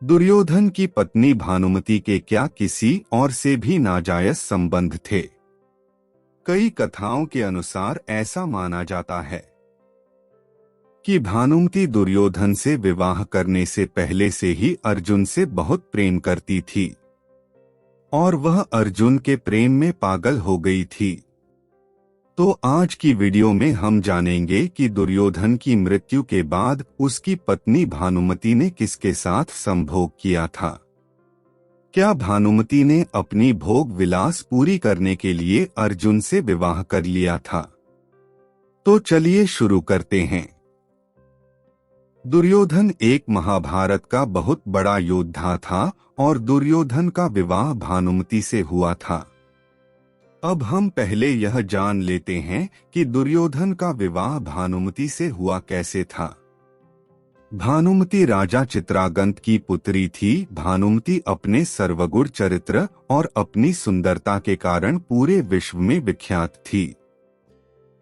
दुर्योधन की पत्नी भानुमति के क्या किसी और से भी नाजायज संबंध थे? कई कथाओं के अनुसार ऐसा माना जाता है कि भानुमति दुर्योधन से विवाह करने से पहले से ही अर्जुन से बहुत प्रेम करती थी और वह अर्जुन के प्रेम में पागल हो गई थी। तो आज की वीडियो में हम जानेंगे कि दुर्योधन की मृत्यु के बाद उसकी पत्नी भानुमति ने किसके साथ संभोग किया था। क्या भानुमति ने अपनी भोग विलास पूरी करने के लिए अर्जुन से विवाह कर लिया था? तो चलिए शुरू करते हैं। दुर्योधन एक महाभारत का बहुत बड़ा योद्धा था और दुर्योधन का विवाह भानुमति से हुआ था। अब हम पहले यह जान लेते हैं कि दुर्योधन का विवाह भानुमति से हुआ कैसे था। भानुमति राजा चित्रागंत की पुत्री थी। भानुमति अपने सर्वगुण चरित्र और अपनी सुंदरता के कारण पूरे विश्व में विख्यात थी।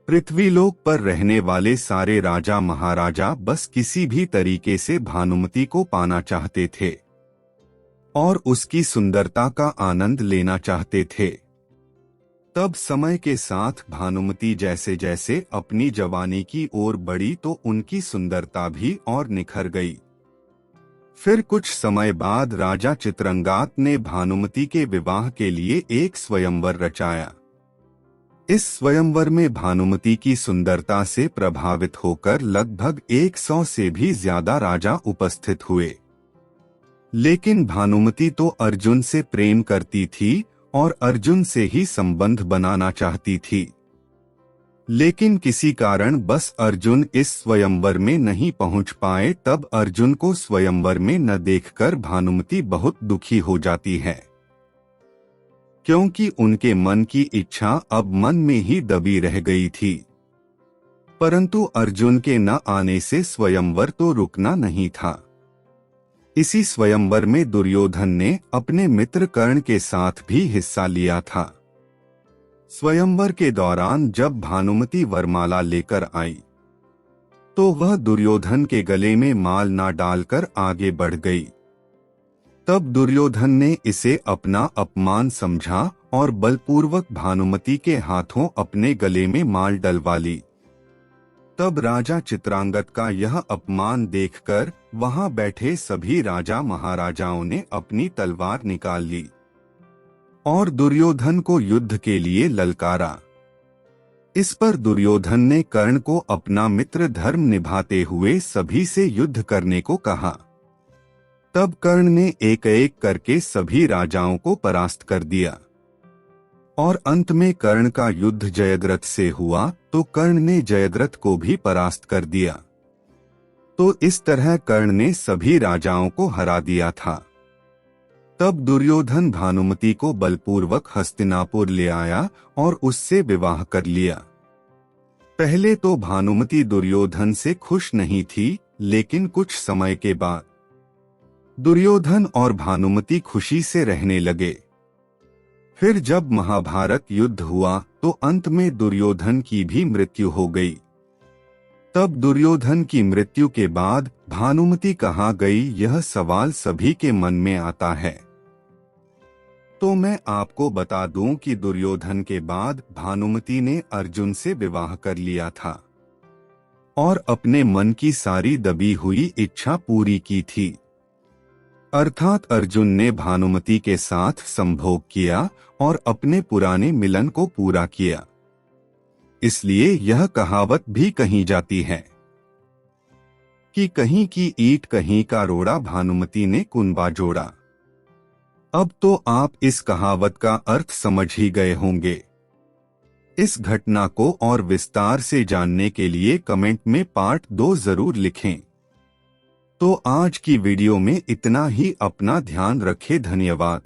पृथ्वीलोक पर रहने वाले सारे राजा महाराजा बस किसी भी तरीके से भानुमति को पाना चाहते थे और उसकी सुंदरता का आनंद लेना चाहते थे। तब समय के साथ भानुमति जैसे जैसे अपनी जवानी की ओर बढ़ी तो उनकी सुंदरता भी और निखर गई। फिर कुछ समय बाद राजा चित्रंगात ने भानुमति के विवाह के लिए एक स्वयंवर रचाया। इस स्वयंवर में भानुमति की सुंदरता से प्रभावित होकर लगभग 100 से भी ज्यादा राजा उपस्थित हुए। लेकिन भानुमति तो अर्जुन से प्रेम करती थी और अर्जुन से ही संबंध बनाना चाहती थी। लेकिन किसी कारण बस अर्जुन इस स्वयंवर में नहीं पहुंच पाए। तब अर्जुन को स्वयंवर में न देखकर भानुमति बहुत दुखी हो जाती है, क्योंकि उनके मन की इच्छा अब मन में ही दबी रह गई थी। परंतु अर्जुन के न आने से स्वयंवर तो रुकना नहीं था। इसी स्वयंवर में दुर्योधन ने अपने मित्र कर्ण के साथ भी हिस्सा लिया था। स्वयंवर के दौरान जब भानुमति वरमाला लेकर आई तो वह दुर्योधन के गले में माल ना डालकर आगे बढ़ गई। तब दुर्योधन ने इसे अपना अपमान समझा और बलपूर्वक भानुमति के हाथों अपने गले में माल डलवा ली। तब राजा चित्रांगत का यह अपमान देखकर वहां बैठे सभी राजा महाराजाओं ने अपनी तलवार निकाल ली और दुर्योधन को युद्ध के लिए ललकारा। इस पर दुर्योधन ने कर्ण को अपना मित्र धर्म निभाते हुए सभी से युद्ध करने को कहा। तब कर्ण ने एक एक करके सभी राजाओं को परास्त कर दिया और अंत में कर्ण का युद्ध जयद्रथ से हुआ तो कर्ण ने जयद्रथ को भी परास्त कर दिया। तो इस तरह कर्ण ने सभी राजाओं को हरा दिया था। तब दुर्योधन भानुमति को बलपूर्वक हस्तिनापुर ले आया और उससे विवाह कर लिया। पहले तो भानुमति दुर्योधन से खुश नहीं थी, लेकिन कुछ समय के बाद दुर्योधन और भानुमति खुशी से रहने लगे। फिर जब महाभारत युद्ध हुआ तो अंत में दुर्योधन की भी मृत्यु हो गई। तब दुर्योधन की मृत्यु के बाद भानुमति कहाँ गई, यह सवाल सभी के मन में आता है। तो मैं आपको बता दूं कि दुर्योधन के बाद भानुमति ने अर्जुन से विवाह कर लिया था और अपने मन की सारी दबी हुई इच्छा पूरी की थी। अर्थात अर्जुन ने भानुमति के साथ संभोग किया और अपने पुराने मिलन को पूरा किया। इसलिए यह कहावत भी कही जाती है कि कहीं की ईंट कहीं का रोड़ा, भानुमति ने कुनबा जोड़ा। अब तो आप इस कहावत का अर्थ समझ ही गए होंगे। इस घटना को और विस्तार से जानने के लिए कमेंट में पार्ट 2 जरूर लिखें। तो आज की वीडियो में इतना ही। अपना ध्यान रखें। धन्यवाद।